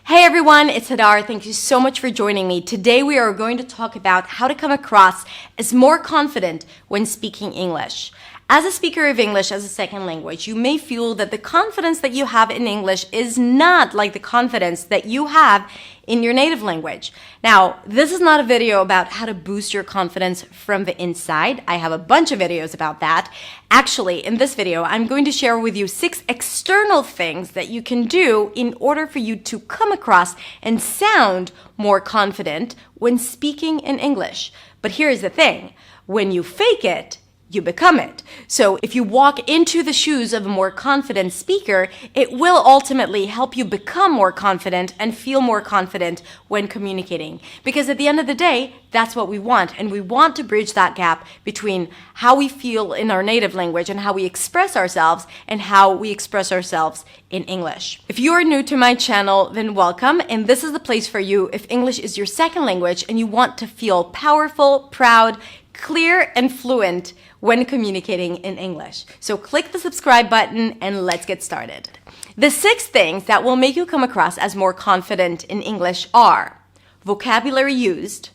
Hey everyone, it's Hadar. Thank you so much for joining me. Today we are going to talk about how to come across as more confident when speaking English. As a speaker of English as a second language, you may feel that the confidence that you have in English is not like the confidence that you have in your native language. Now, this is not a video about how to boost your confidence from the inside. I have a bunch of videos about that. Actually, in this video, I'm going to share with you 6 external things that you can do in order for you to come across and sound more confident when speaking in English. But here's the thing, when you fake it, you become it. So if you walk into the shoes of a more confident speaker, it will ultimately help you become more confident and feel more confident when communicating. Because at the end of the day, that's what we want. And we want to bridge that gap between how we feel in our native language and how we express ourselves and how we express ourselves in English. If you are new to my channel, then welcome. And this is the place for you if English is your second language and you want to feel powerful, proud, clear, and fluent when communicating in English. So click the subscribe button and let's get started. The 6 things that will make you come across as more confident in English are vocabulary used,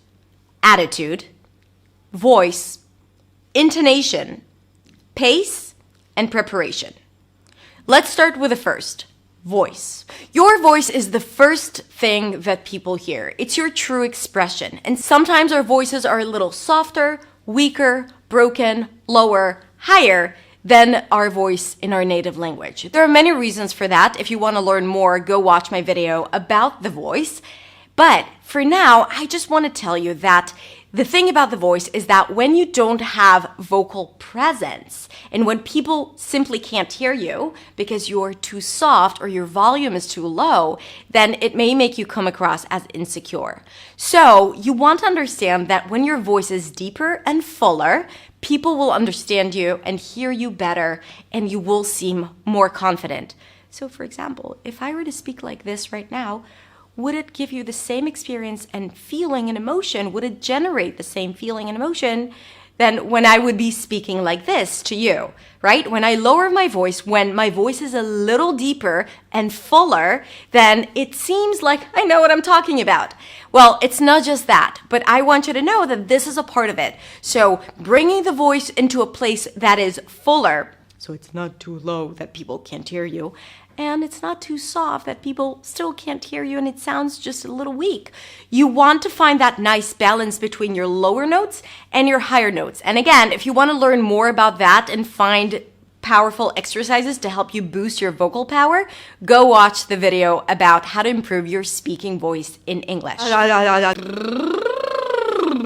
attitude, voice, intonation, pace, and preparation. Let's start with the first, voice. Your voice is the first thing that people hear. It's your true expression. And sometimes our voices are a little softer, weaker, broken, lower, higher than our voice in our native language. There are many reasons for that. If you want to learn more, go watch my video about the voice. But for now, I just want to tell you that the thing about the voice is that when you don't have vocal presence and when people simply can't hear you because you're too soft or your volume is too low, then it may make you come across as insecure. So you want to understand that when your voice is deeper and fuller, people will understand you and hear you better and you will seem more confident. So for example, if I were to speak like this right now, would it give you the same experience and feeling and emotion? Would it generate the same feeling and emotion than when I would be speaking like this to you, right? When I lower my voice, when my voice is a little deeper and fuller, then it seems like I know what I'm talking about. Well, it's not just that, but I want you to know that this is a part of it. So bringing the voice into a place that is fuller, so it's not too low that people can't hear you, and it's not too soft that people still can't hear you and it sounds just a little weak. You want to find that nice balance between your lower notes and your higher notes. And again, if you want to learn more about that and find powerful exercises to help you boost your vocal power, go watch the video about how to improve your speaking voice in English.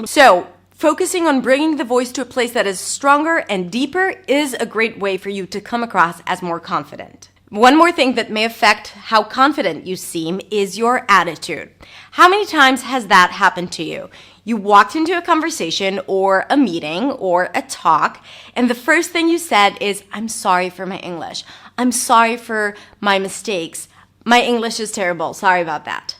So, focusing on bringing the voice to a place that is stronger and deeper is a great way for you to come across as more confident. One more thing that may affect how confident you seem is your attitude. How many times has that happened to you? You walked into a conversation or a meeting or a talk, and the first thing you said is, "I'm sorry for my English. I'm sorry for my mistakes. My English is terrible. Sorry about that."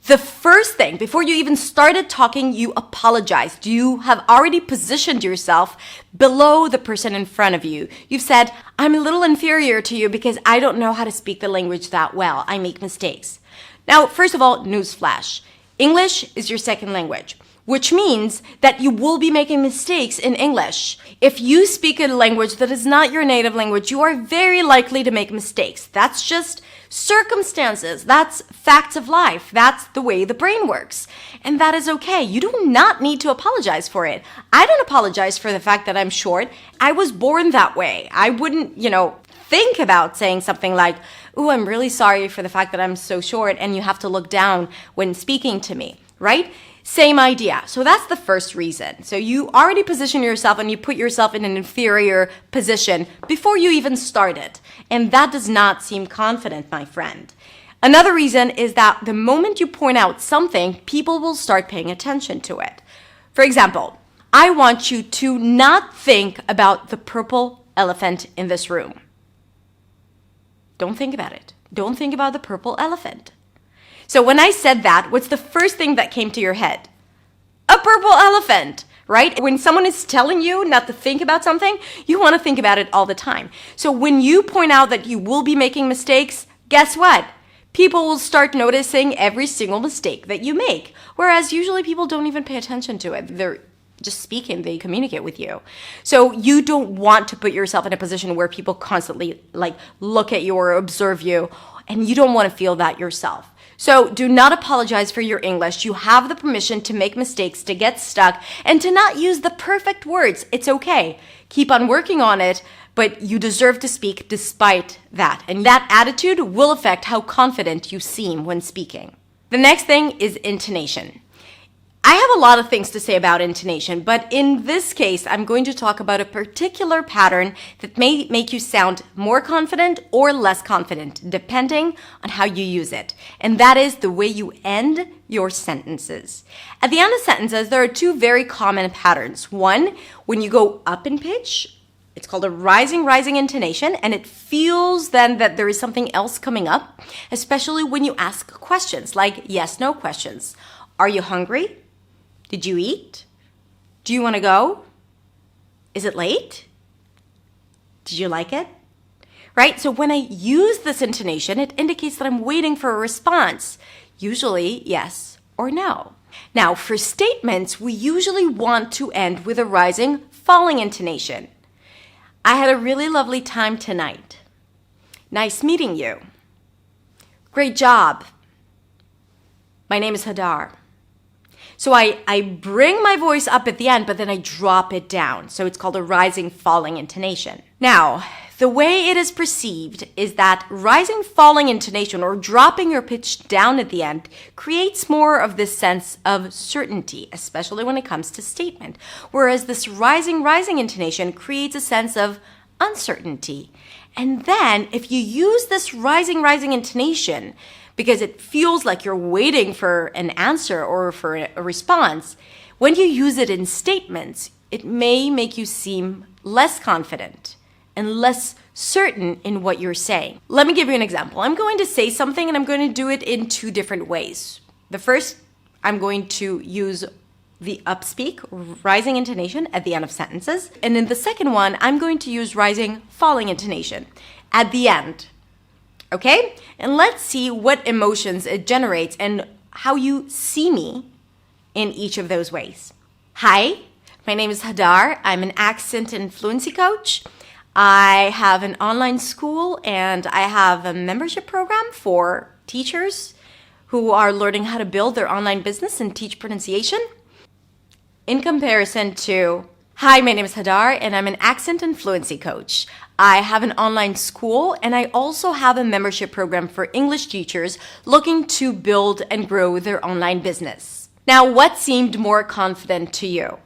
The first thing, before you even started talking, you apologized. You have already positioned yourself below the person in front of you. You've said, "I'm a little inferior to you because I don't know how to speak the language that well. I make mistakes." Now, first of all, newsflash. English is your second language, which means that you will be making mistakes in English. If you speak a language that is not your native language, you are very likely to make mistakes. That's just circumstances. That's facts of life. That's the way the brain works. And that is okay. You do not need to apologize for it. I don't apologize for the fact that I'm short. I was born that way. I wouldn't, think about saying something like, "Ooh, I'm really sorry for the fact that I'm so short and you have to look down when speaking to me," right? Same idea. So that's the first reason. So you already position yourself and you put yourself in an inferior position before you even started. And that does not seem confident, my friend. Another reason is that the moment you point out something, people will start paying attention to it. For example, I want you to not think about the purple elephant in this room. Don't think about it. Don't think about the purple elephant. So when I said that, what's the first thing that came to your head? A purple elephant, right? When someone is telling you not to think about something, you want to think about it all the time. So when you point out that you will be making mistakes, guess what? people will start noticing every single mistake that you make. Whereas usually people don't even pay attention to it. They're just speaking, they communicate with you. So you don't want to put yourself in a position where people constantly look at you or observe you, and you don't want to feel that yourself. So do not apologize for your English. You have the permission to make mistakes, to get stuck, and to not use the perfect words. It's okay. Keep on working on it, but you deserve to speak despite that. And that attitude will affect how confident you seem when speaking. The next thing is intonation. I have a lot of things to say about intonation, but in this case, I'm going to talk about a particular pattern that may make you sound more confident or less confident, depending on how you use it. And that is the way you end your sentences. At the end of sentences, there are two very common patterns. One, when you go up in pitch, it's called a rising intonation, and it feels then that there is something else coming up, especially when you ask questions like yes/no questions. Are you hungry? Did you eat? Do you want to go? Is it late? Did you like it? Right? So when I use this intonation, it indicates that I'm waiting for a response, usually yes or no. Now, for statements, we usually want to end with a rising, falling intonation. I had a really lovely time tonight. Nice meeting you. Great job. My name is Hadar. So I bring my voice up at the end, but then I drop it down. So it's called a rising, falling intonation. Now, the way it is perceived is that rising, falling intonation, or dropping your pitch down at the end, creates more of this sense of certainty, especially when it comes to statement. Whereas this rising intonation creates a sense of uncertainty. And then if you use this rising intonation, because it feels like you're waiting for an answer or for a response, when you use it in statements, it may make you seem less confident and less certain in what you're saying. Let me give you an example. I'm going to say something and I'm going to do it in two different ways. The first, I'm going to use the upspeak, rising intonation at the end of sentences. And in the second one, I'm going to use rising, falling intonation at the end. Okay? And let's see what emotions it generates and how you see me in each of those ways. Hi, my name is Hadar. I'm an accent and fluency coach. I have an online school and I have a membership program for teachers who are learning how to build their online business and teach pronunciation. In comparison to, hi, my name is Hadar and I'm an accent and fluency coach. I have an online school and I also have a membership program for English teachers looking to build and grow their online business. Now, what seemed more confident to you?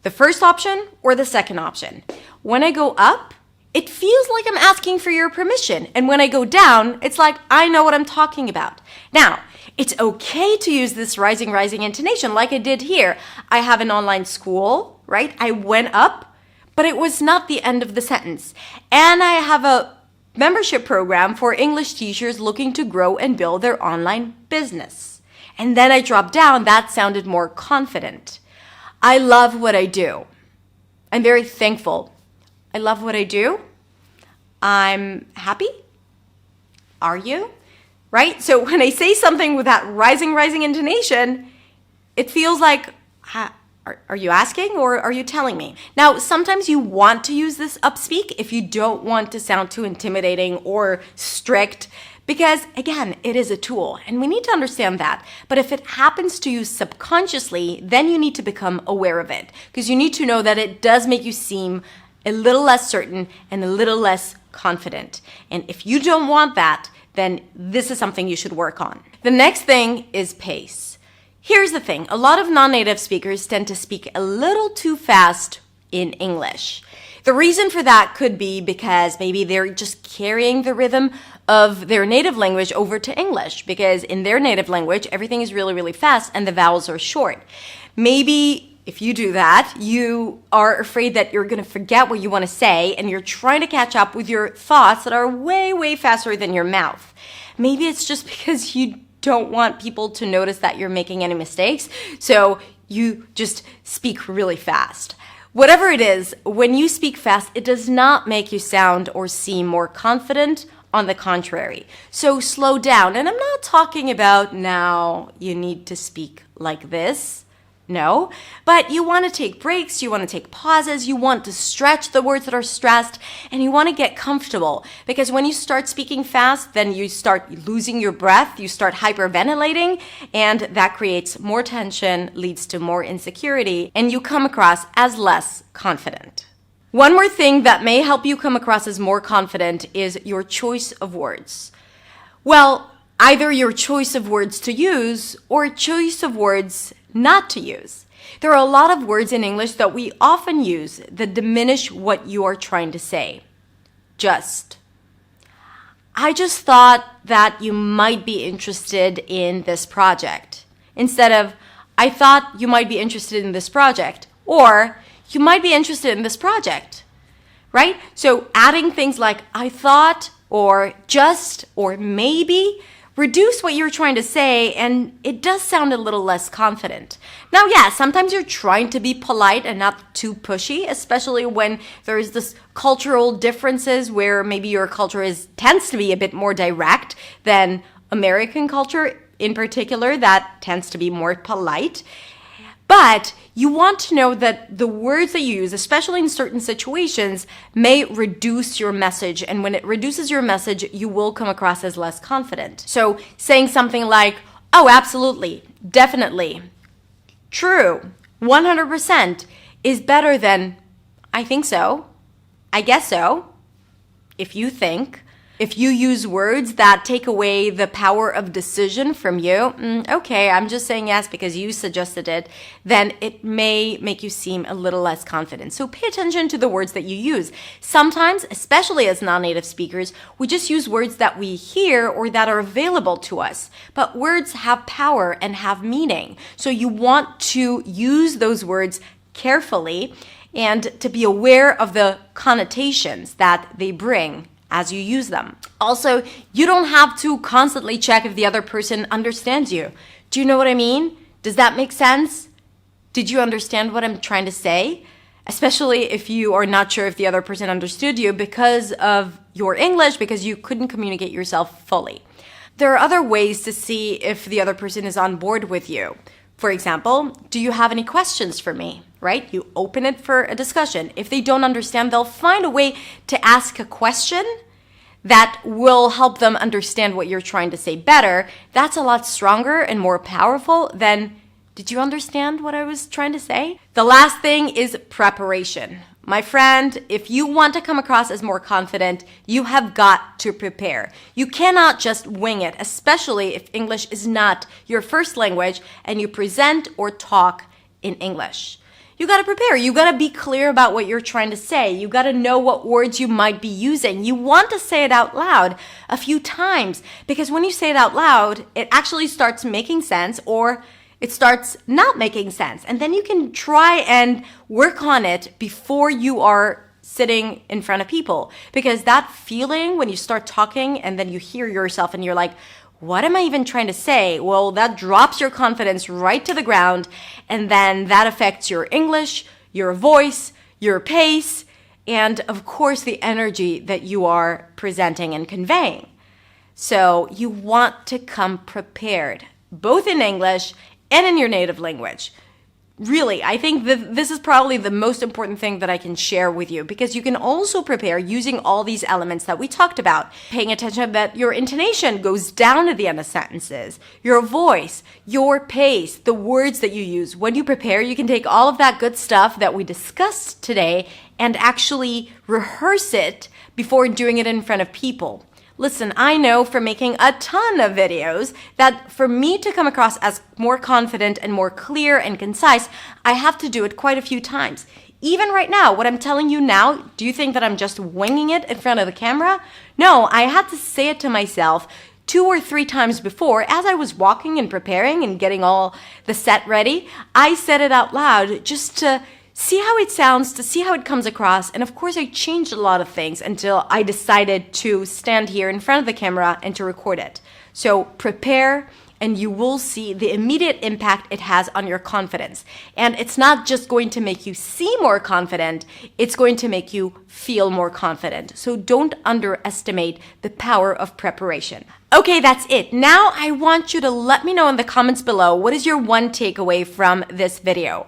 The first option or the second option? When I go up, it feels like I'm asking for your permission. And when I go down, it's like I know what I'm talking about. Now, it's okay to use this rising intonation like I did here. I have an online school, right? I went up, but it was not the end of the sentence. And I have a membership program for English teachers looking to grow and build their online business. And then I dropped down. That sounded more confident. I love what I do. I'm very thankful. I love what I do. I'm happy. Are you? Right? So when I say something with that rising intonation, it feels like, are you asking or are you telling me? Now, sometimes you want to use this upspeak if you don't want to sound too intimidating or strict, because again, it is a tool and we need to understand that. But if it happens to you subconsciously, then you need to become aware of it, because you need to know that it does make you seem a little less certain and a little less confident. And if you don't want that, then this is something you should work on. The next thing is pace. Here's the thing. A lot of non-native speakers tend to speak a little too fast in English. The reason for that could be because maybe they're just carrying the rhythm of their native language over to English, because in their native language, everything is really fast and the vowels are short. Maybe if you do that, you are afraid that you're going to forget what you want to say and you're trying to catch up with your thoughts that are way faster than your mouth. Maybe it's just because you don't want people to notice that you're making any mistakes, so you just speak really fast. Whatever it is, when you speak fast, it does not make you sound or seem more confident. on the contrary. So slow down. And I'm not talking about now you need to speak like this. No, but you want to take breaks, you want to take pauses, you want to stretch the words that are stressed, and you want to get comfortable. Because when you start speaking fast, then you start losing your breath, you start hyperventilating, and that creates more tension, leads to more insecurity, and you come across as less confident. One more thing that may help you come across as more confident is your choice of words. Well, either your choice of words to use or choice of words not to use. There are a lot of words in English that we often use that diminish what you are trying to say. I just thought that you might be interested in this project. Instead of, I thought you might be interested in this project. Or, you might be interested in this project. Right? So adding things like, I thought, or just, or maybe, reduce what you're trying to say, and it does sound a little less confident. Now, yeah, sometimes you're trying to be polite and not too pushy, especially when there's this cultural differences where maybe your culture tends to be a bit more direct than American culture in particular that tends to be more polite. But you want to know that the words that you use, especially in certain situations, may reduce your message. And when it reduces your message, you will come across as less confident. So saying something like, oh, absolutely, definitely, true, 100% is better than, I think so, I guess so, if you think. If you use words that take away the power of decision from you, okay, I'm just saying yes because you suggested it, then it may make you seem a little less confident. So pay attention to the words that you use. Sometimes, especially as non-native speakers, we just use words that we hear or that are available to us. But words have power and have meaning. So you want to use those words carefully and to be aware of the connotations that they bring as you use them. Also, you don't have to constantly check if the other person understands you. Do you know what I mean? Does that make sense? Did you understand what I'm trying to say? Especially if you are not sure if the other person understood you because of your English, because you couldn't communicate yourself fully. There are other ways to see if the other person is on board with you. For example, do you have any questions for me? Right? You open it for a discussion. If they don't understand, they'll find a way to ask a question that will help them understand what you're trying to say better. That's a lot stronger and more powerful than, did you understand what I was trying to say? The last thing is preparation. My friend, if you want to come across as more confident, you have got to prepare. You cannot just wing it, especially if English is not your first language and you present or talk in English. You got to prepare. You got to be clear about what you're trying to say. You got to know what words you might be using. You want to say it out loud a few times because when you say it out loud, it actually starts making sense or it starts not making sense. And then you can try and work on it before you are sitting in front of people. Because that feeling when you start talking and then you hear yourself and you're like, what am I even trying to say? Well, that drops your confidence right to the ground, and then that affects your English, your voice, your pace, and of course the energy that you are presenting and conveying. So you want to come prepared, both in English and in your native language. Really, I think that this is probably the most important thing that I can share with you because you can also prepare using all these elements that we talked about. Paying attention that your intonation goes down at the end of sentences, your voice, your pace, the words that you use. When you prepare, you can take all of that good stuff that we discussed today and actually rehearse it before doing it in front of people. Listen, I know from making a ton of videos that for me to come across as more confident and more clear and concise, I have to do it quite a few times. Even right now, what I'm telling you now, do you think that I'm just winging it in front of the camera? No, I had to say it to myself 2 or 3 times before as I was walking and preparing and getting all the set ready. I said it out loud just to see how it sounds, to see how it comes across. And of course, I changed a lot of things until I decided to stand here in front of the camera and to record it. So prepare and you will see the immediate impact it has on your confidence. And it's not just going to make you see more confident, it's going to make you feel more confident. So don't underestimate the power of preparation. Okay, that's it. Now I want you to let me know in the comments below, what is your one takeaway from this video?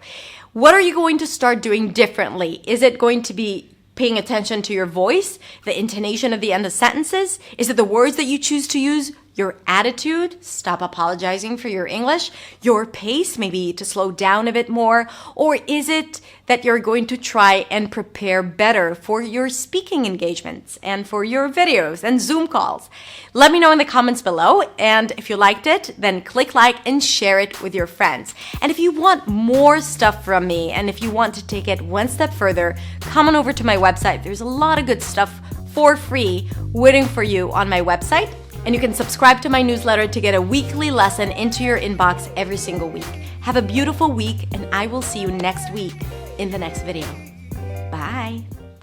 What are you going to start doing differently? Is it going to be paying attention to your voice, the intonation of the end of sentences? Is it the words that you choose to use? Your attitude? Stop apologizing for your English. Your pace, maybe to slow down a bit more. Or is it that you're going to try and prepare better for your speaking engagements and for your videos and Zoom calls? Let me know in the comments below. And if you liked it, then click like and share it with your friends. And if you want more stuff from me, and if you want to take it one step further, come on over to my website. There's a lot of good stuff for free waiting for you on my website. And you can subscribe to my newsletter to get a weekly lesson into your inbox every single week. Have a beautiful week, and I will see you next week in the next video. Bye.